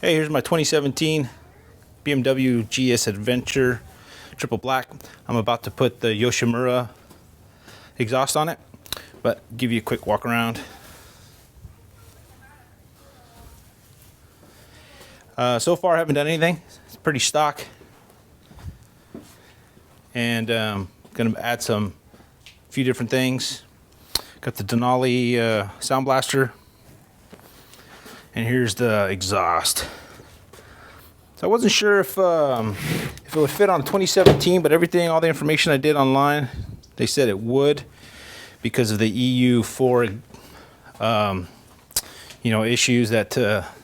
Hey, here's my 2017 BMW GS Adventure Triple Black. I'm about to put the Yoshimura exhaust on it, but give you a quick walk around. So far I haven't done anything. It's pretty stock. And gonna add a few different things. Got the Denali Sound Blaster. And here's the exhaust. So I wasn't sure if it would fit on 2017, but all the information I did online, they said it would because of the EU4, issues that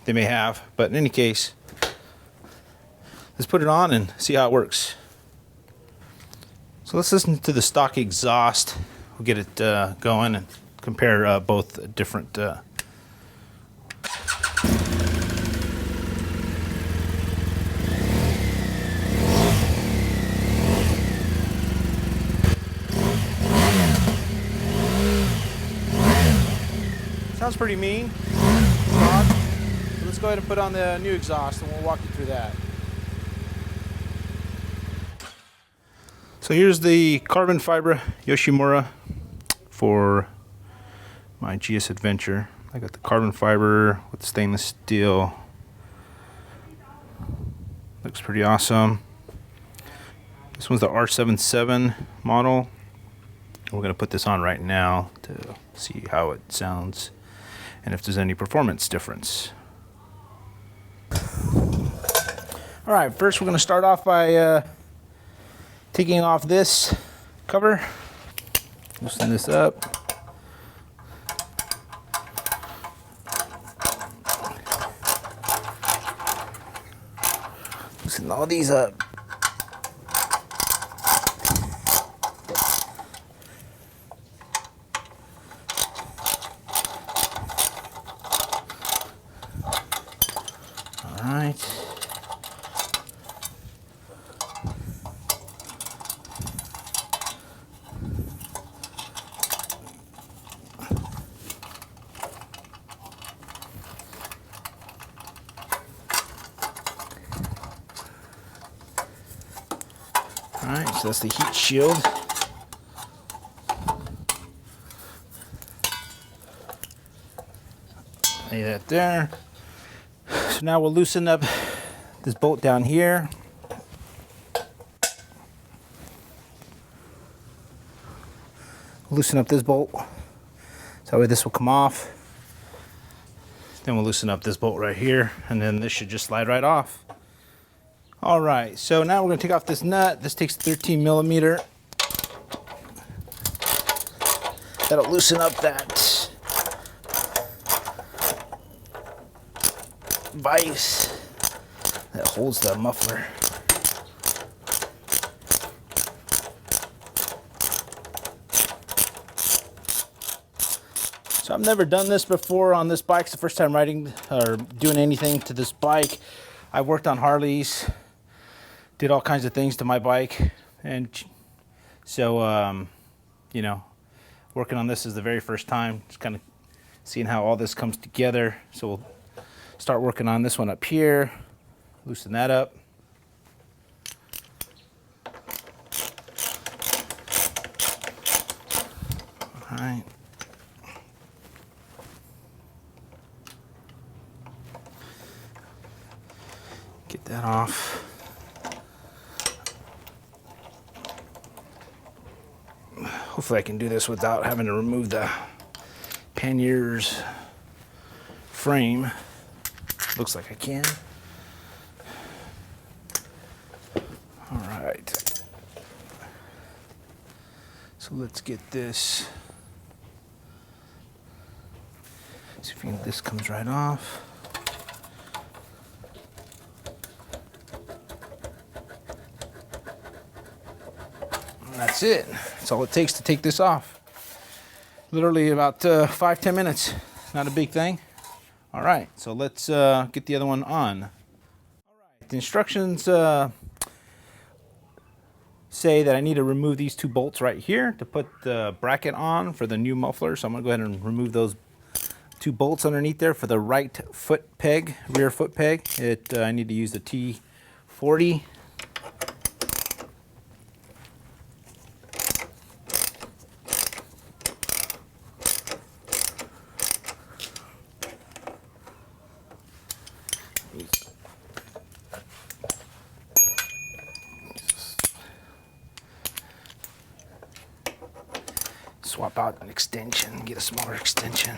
they may have. But in any case, let's put it on and see how it works. So let's listen to the stock exhaust. We'll get it going and compare both different. Sounds pretty mean. So let's go ahead and put on the new exhaust and we'll walk you through that. So here's the carbon fiber Yoshimura for my GS Adventure. I got the carbon fiber with the stainless steel. Looks pretty awesome. This one's the R-77 model. We're going to put this on right now to see how it sounds and if there's any performance difference. Alright, first we're going to start off by taking off this cover. Loosen this up. Loosen all these up. Alright. Alright, so that's the heat shield. Lay that there. So now we'll loosen up this bolt down here. Loosen up this bolt. So that way this will come off. Then we'll loosen up this bolt right here, and then this should just slide right off. All right, so now we're gonna take off this nut. This takes 13 millimeter. That'll loosen up that vise that holds the muffler. So I've never done this before on this bike. It's the first time riding or doing anything to this bike. I worked on Harleys, did all kinds of things to my bike, and so working on this is the very first time. Just kind of seeing how all this comes together. So we'll start working on this one up here. Loosen that up. All right. Get that off. Hopefully I can do this without having to remove the panniers frame. Looks like I can. All right. So let's get this. See if this comes right off. And that's it. That's all it takes to take this off. Literally about 5-10 minutes. Not a big thing. All right, so let's get the other one on. All right, the instructions say that I need to remove these two bolts right here to put the bracket on for the new muffler. So I'm gonna go ahead and remove those 2 bolts underneath there for the right foot peg, rear foot peg. I need to use the T40. Swap out an extension, get a smaller extension.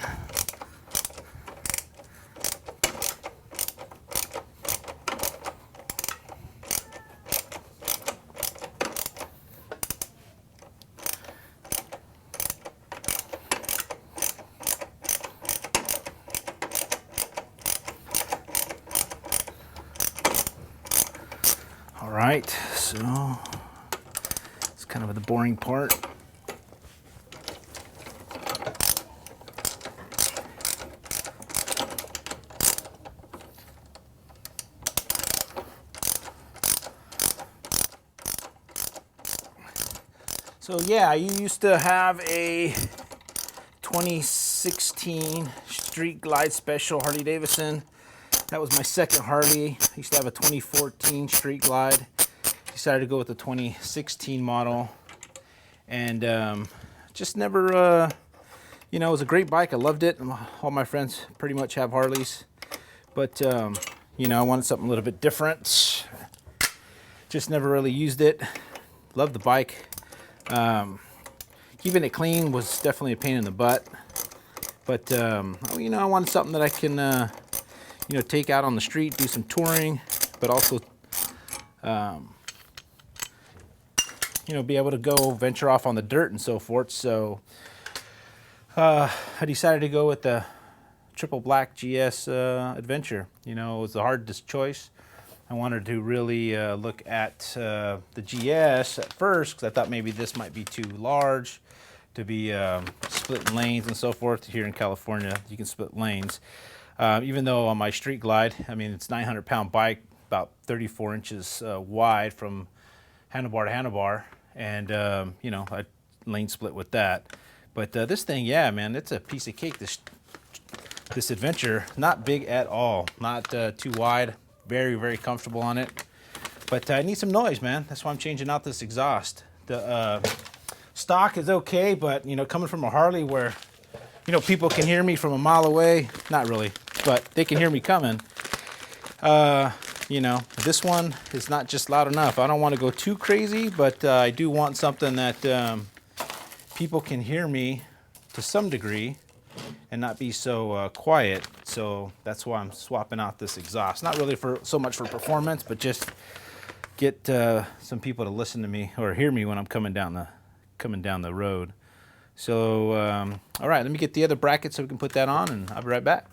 All right, so it's kind of the boring part. So yeah, I used to have a 2016 Street Glide Special Harley Davidson. That was my second Harley. I used to have a 2014 Street Glide. Decided to go with the 2016 model. And just never, you know, it was a great bike. I loved it. All my friends pretty much have Harleys. But, you know, I wanted something a little bit different. Just never really used it. Loved the bike. Keeping it clean was definitely a pain in the butt, but you know, I wanted something that I can you know, take out on the street, do some touring, but also you know, be able to go venture off on the dirt and so forth. So I decided to go with the Triple Black GS Adventure. You know, it was the hardest choice. I wanted to really look at the GS at first because I thought maybe this might be too large to be split lanes and so forth. Here in California, you can split lanes. Even though on my Street Glide, I mean, it's 900-pound bike, about 34 inches wide from handlebar to handlebar, and you know, I lane split with that. But this thing, yeah, man, it's a piece of cake. This Adventure, not big at all, not too wide. Very, very comfortable on it, but I need some noise, man. That's why I'm changing out this exhaust. The stock is okay, but you know, coming from a Harley where, you know, people can hear me from a mile away, not really, but they can hear me coming. You know, this one is not just loud enough. I don't want to go too crazy, but I do want something that people can hear me to some degree and not be so quiet. So that's why I'm swapping out this exhaust. Not really for so much for performance, but just get some people to listen to me or hear me when I'm coming down the road. So all right, let me get the other bracket so we can put that on, and I'll be right back.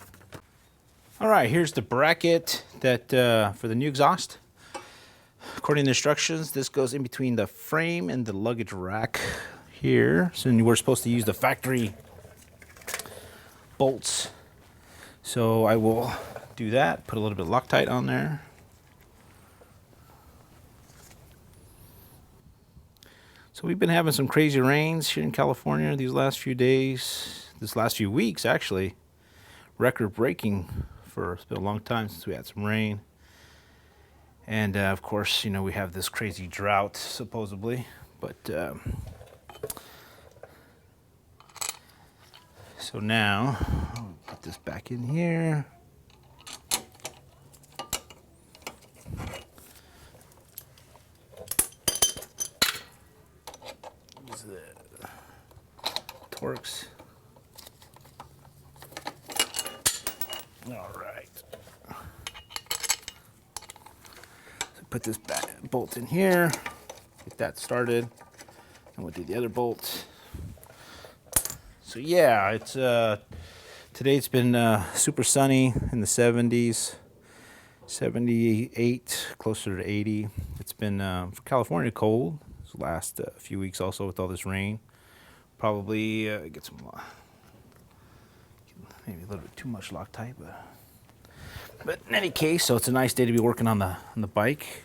All right, here's the bracket that for the new exhaust. According to the instructions, this goes in between the frame and the luggage rack here. So we're supposed to use the factory bolts. So I will do that, put a little bit of Loctite on there. So we've been having some crazy rains here in California these last few days, this last few weeks actually. Record breaking it's been a long time since we had some rain. And of course, you know, we have this crazy drought supposedly, but so now I'll put this back in here. Use the Torx. All right. So put this bolt in here, get that started, and we'll do the other bolt. So yeah, it's today it's been super sunny in the 70s, 78, closer to 80. It's been for California cold this last few weeks also with all this rain. Probably get some maybe a little bit too much Loctite, but in any case, so it's a nice day to be working on the bike.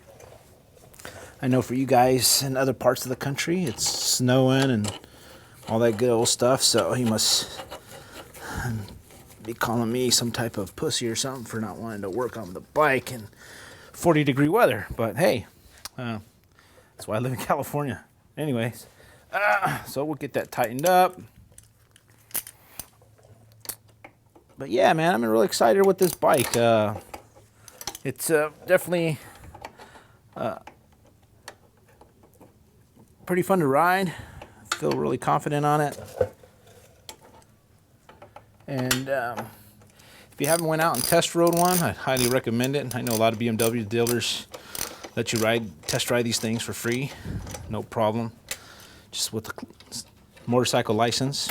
I know for you guys in other parts of the country, it's snowing and all that good old stuff, so you must be calling me some type of pussy or something for not wanting to work on the bike in 40-degree weather. But hey, that's why I live in California. Anyways, so we'll get that tightened up. But yeah, man, I'm really excited with this bike. It's definitely pretty fun to ride. I feel really confident on it. And if you haven't went out and test rode one, I highly recommend it. I know a lot of BMW dealers let you test ride these things for free, no problem, just with the motorcycle license.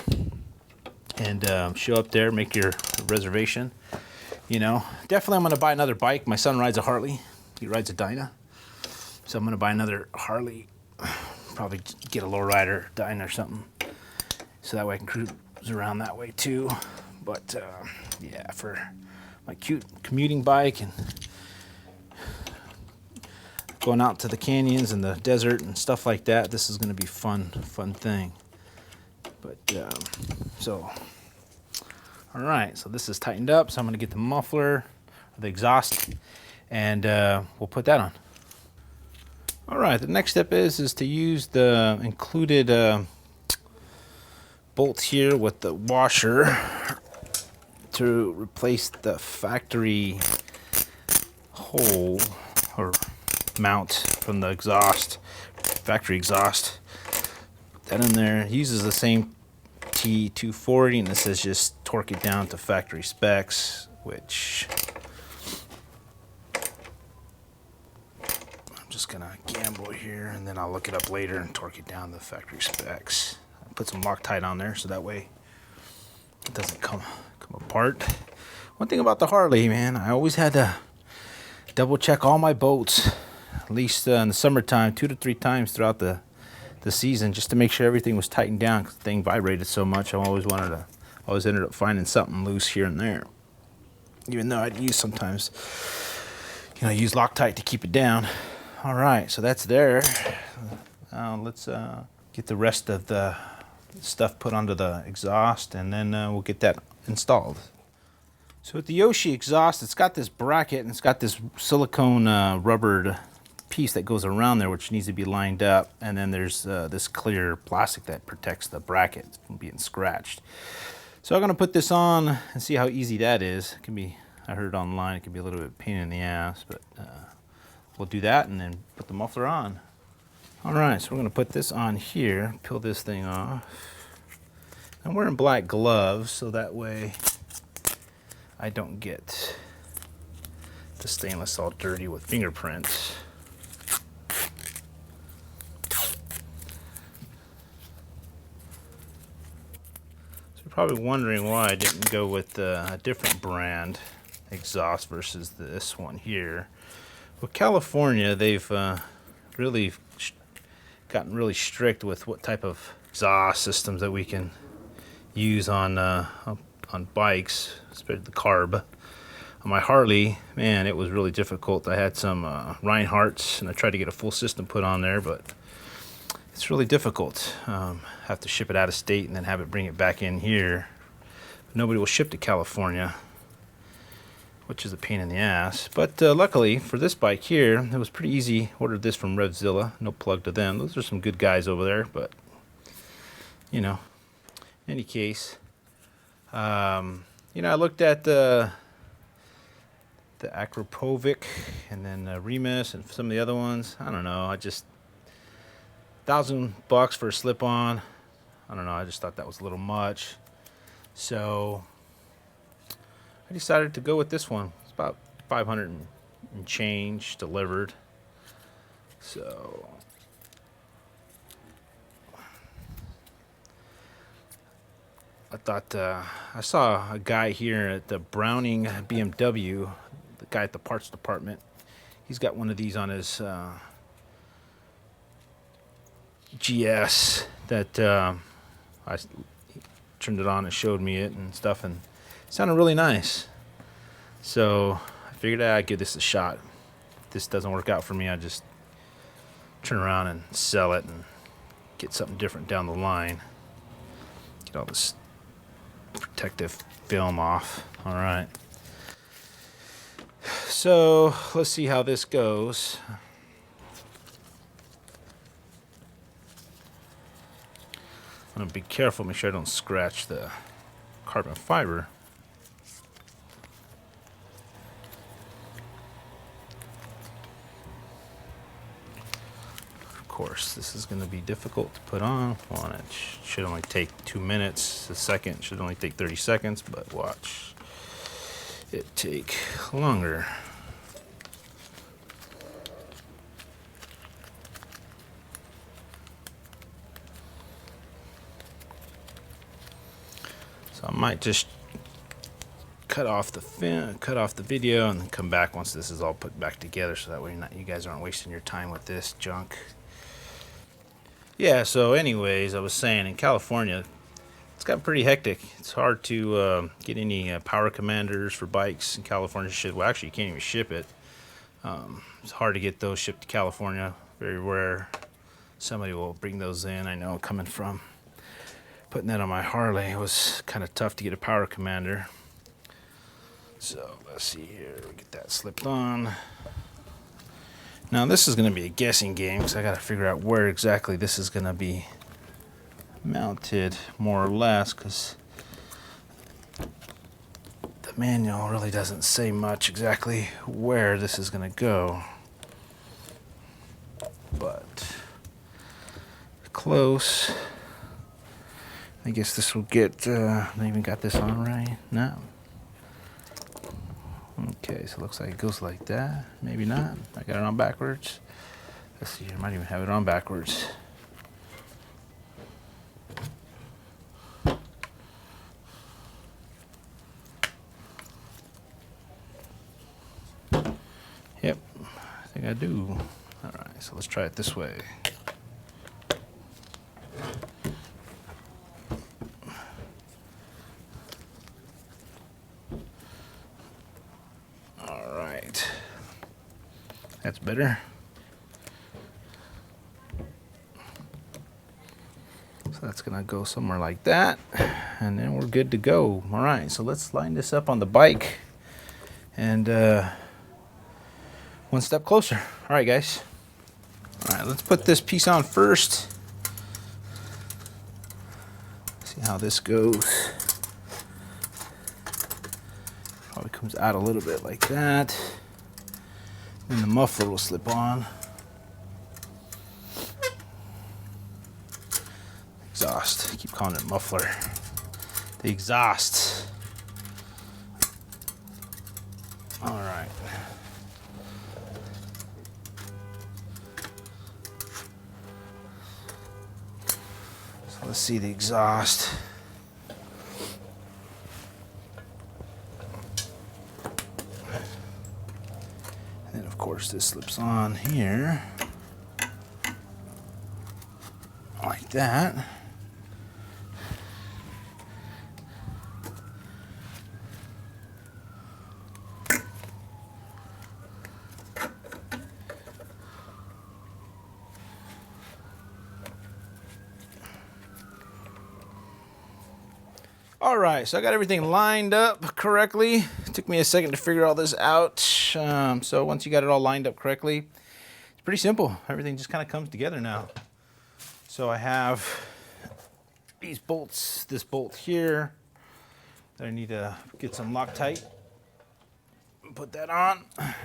And show up there, make your reservation. You know, definitely I'm going to buy another bike. My son rides a Harley. He rides a Dyna. So I'm going to buy another Harley. Probably get a lowrider Dyna or something. So that way I can cruise around that way too. But yeah, for my cute commuting bike and going out to the canyons and the desert and stuff like that, this is going to be fun thing. But so, all right, so this is tightened up. So I'm going to get the muffler, or the exhaust, and we'll put that on. All right, the next step is to use the included bolt here with the washer to replace the factory hole or mount from the exhaust, factory exhaust. Put that in there. It uses the same T240, and it says just torque it down to factory specs, which I'm just gonna gamble here, and then I'll look it up later and torque it down to factory specs. I put some Loctite on there so that way it doesn't come apart. One thing about the Harley, man, I always had to double check all my bolts, at least in the summertime, 2 to 3 times throughout the season, just to make sure everything was tightened down, because the thing vibrated so much. I always ended up finding something loose here and there, even though I'd use Loctite to keep it down. All right, so that's there. Let's get the rest of the stuff put onto the exhaust, and then we'll get that installed. So with the Yoshi exhaust, it's got this bracket and it's got this silicone rubbered piece that goes around there, which needs to be lined up, and then there's this clear plastic that protects the bracket from being scratched. So I'm going to put this on and see how easy that is. It can be, I heard online, it can be a little bit of a pain in the ass, but we'll do that and then put the muffler on. All right, so we're going to put this on here, peel this thing off. I'm wearing black gloves, so that way I don't get the stainless all dirty with fingerprints. So you're probably wondering why I didn't go with a different brand exhaust versus this one here. Well, California, they've really gotten really strict with what type of exhaust systems that we can use on bikes, especially the carb. On my Harley, man, it was really difficult. I had some Reinhardts, and I tried to get a full system put on there, but it's really difficult. Have to ship it out of state and then have it bring it back in here. Nobody will ship to California, which is a pain in the ass. But luckily for this bike here, it was pretty easy. Ordered this from Revzilla, no plug to them. Those are some good guys over there, but you know, in any case, I looked at the Akrapovic and then Remus and some of the other ones. I don't know. I just $1,000 for a slip-on. I don't know. I just thought that was a little much, so I decided to go with this one. It's about 500 and change delivered. So I thought I saw a guy here at the Browning BMW, the guy at the parts department. He's got one of these on his GS that I turned it on and showed me it and stuff, and it sounded really nice. So I figured I'd give this a shot. If this doesn't work out for me, I just turn around and sell it and get something different down the line. Get all this protective film off. All right. So let's see how this goes. I'm gonna be careful, make sure I don't scratch the carbon fiber. Of course, this is gonna be difficult to put on. Well, it should only take 2 minutes. The second should only take 30 seconds, but watch it take longer. So I might just cut off the video, and then come back once this is all put back together, so that way you guys aren't wasting your time with this junk. Yeah. So, anyways, I was saying in California, it's got pretty hectic. It's hard to get any power commanders for bikes in California. Well, actually, you can't even ship it. It's hard to get those shipped to California. Very rare. Somebody will bring those in. I know, coming from putting that on my Harley, it was kind of tough to get a power commander. So let's see here. We get that slipped on. Now this is going to be a guessing game, because I got to figure out where exactly this is going to be mounted, more or less, because the manual really doesn't say much exactly where this is going to go. But close. I guess this will get, I even got this on right? No. Okay, so it looks like it goes like that. Maybe not. I got it on backwards. Let's see, I might even have it on backwards. Yep, I think I do. All right, so let's try it this way. That's better. So that's gonna go somewhere like that, and then we're good to go. All right, so let's line this up on the bike, and one step closer. All right, guys. All right, let's put this piece on first. See how this goes. Probably comes out a little bit like that. And the muffler will slip on. Exhaust. I keep calling it muffler. The exhaust. All right. So let's see the exhaust. Of course, this slips on here like that. All right, so I got everything lined up correctly. It took me a second to figure all this out. So once you got it all lined up correctly, it's pretty simple. Everything just kind of comes together now. So I have these bolts, this bolt here that I need to get some Loctite. Put that on. I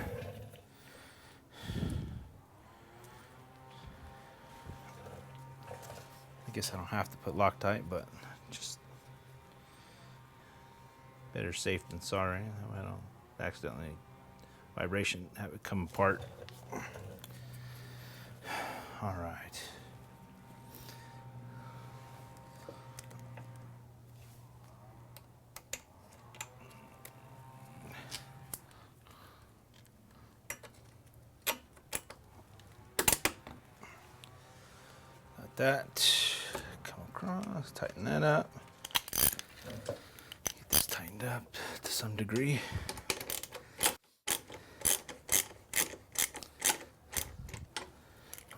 guess I don't have to put Loctite, but just better safe than sorry. I don't accidentally vibration have it come apart. All right. Got that. Come across, tighten that up. Get this tightened up to some degree.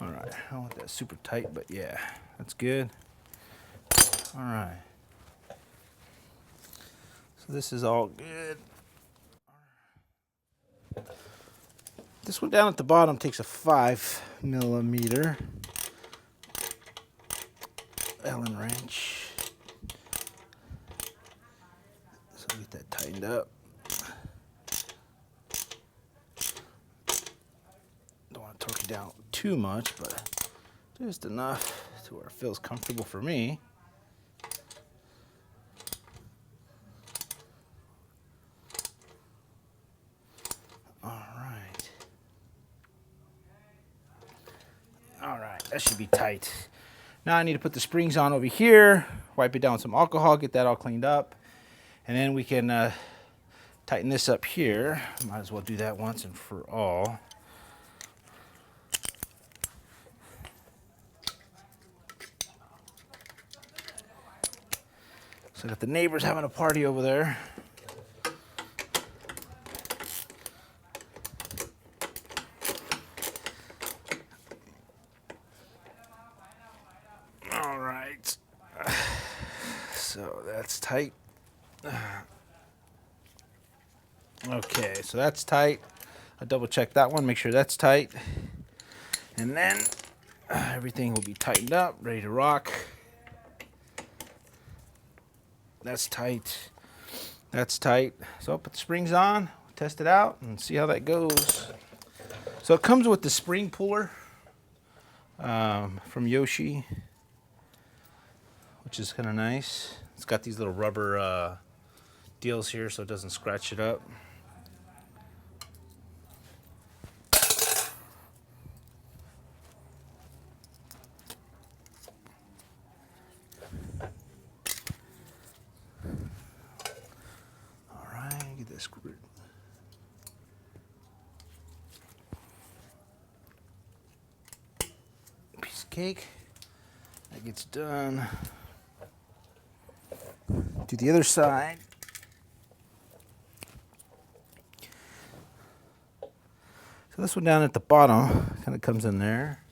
All right, I don't want that super tight, but yeah, that's good. All right. So this is all good. This one down at the bottom takes a 5mm Allen wrench. So get that tightened up. Don't want to torque it down too much, but just enough to where it feels comfortable for me. All right, that should be tight. Now I need to put the springs on over here, wipe it down with some alcohol, get that all cleaned up, and then we can tighten this up here. Might as well do that once and for all. So I got the neighbors having a party over there. All right, so that's tight. Okay, so that's tight. I'll double check that one, make sure that's tight. And then everything will be tightened up, ready to rock. That's tight. That's tight. So I'll put the springs on, test it out, and see how that goes. So it comes with the spring puller from Yoshi, which is kind of nice. It's got these little rubber deals here so it doesn't scratch it up. All right, get this screw. Piece of cake. That gets done. Do the other side. So this one down at the bottom kind of comes in there.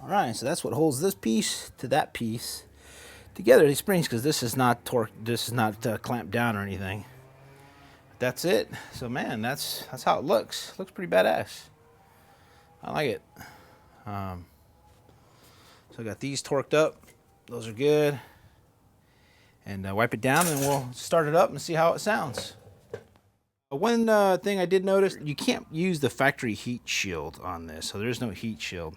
All right, so that's what holds this piece to that piece together. These springs, because this is not torqued, this is not clamped down or anything. That's it. So man, that's how it looks. Looks pretty badass. I like it. So I got these torqued up. Those are good. And wipe it down, and we'll start it up and see how it sounds. One thing I did notice, you can't use the factory heat shield on this, so there's no heat shield.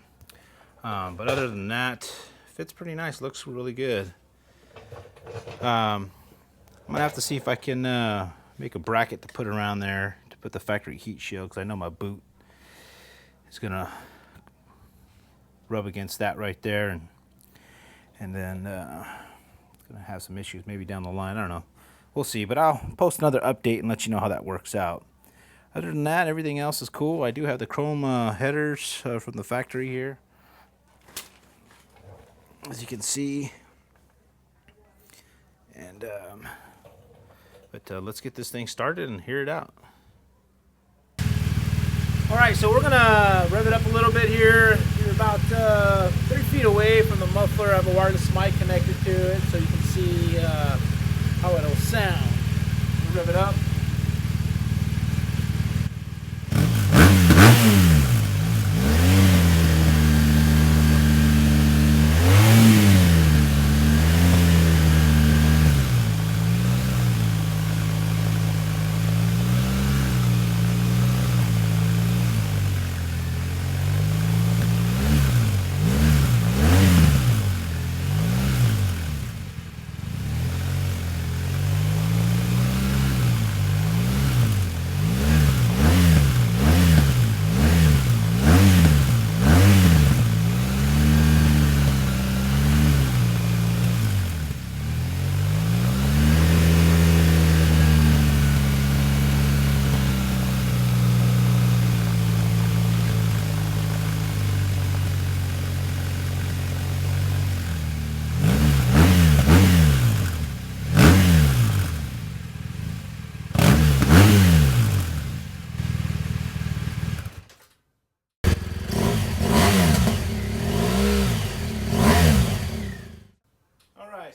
But other than that, fits pretty nice. Looks really good. I'm gonna have to see if I can make a bracket to put around there to put the factory heat shield, because I know my boot is gonna rub against that right there, and then gonna have some issues maybe down the line. I don't know. We'll see, but I'll post another update and let you know how that works out. Other than that, everything else is cool. I do have the chrome headers from the factory here, as you can see. And let's get this thing started and hear it out. All right, so we're gonna rev it up a little bit here. You're about 30 feet away from the muffler. I have a wireless mic connected to it, so you can see how it'll sound. We'll rev it up.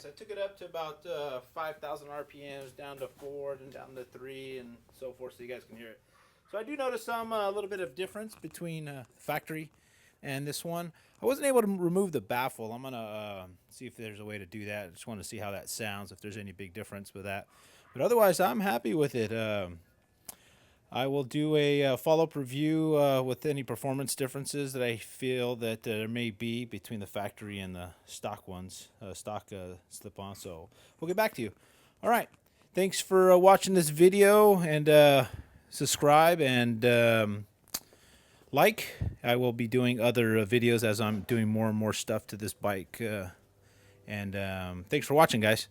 nice. I took it up to about 5,000 RPMs, down to 4, and down to 3, and so forth, so you guys can hear it. So I do notice some a little bit of difference between factory and this one. I wasn't able to remove the baffle. I'm gonna see if there's a way to do that. I just want to see how that sounds, if there's any big difference with that. But otherwise, I'm happy with it. I will do a follow-up review with any performance differences that I feel that there may be between the factory and the stock ones, slip-on. So we'll get back to you. All right. Thanks for watching this video, and subscribe and like. I will be doing other videos as I'm doing more and more stuff to this bike. And thanks for watching, guys.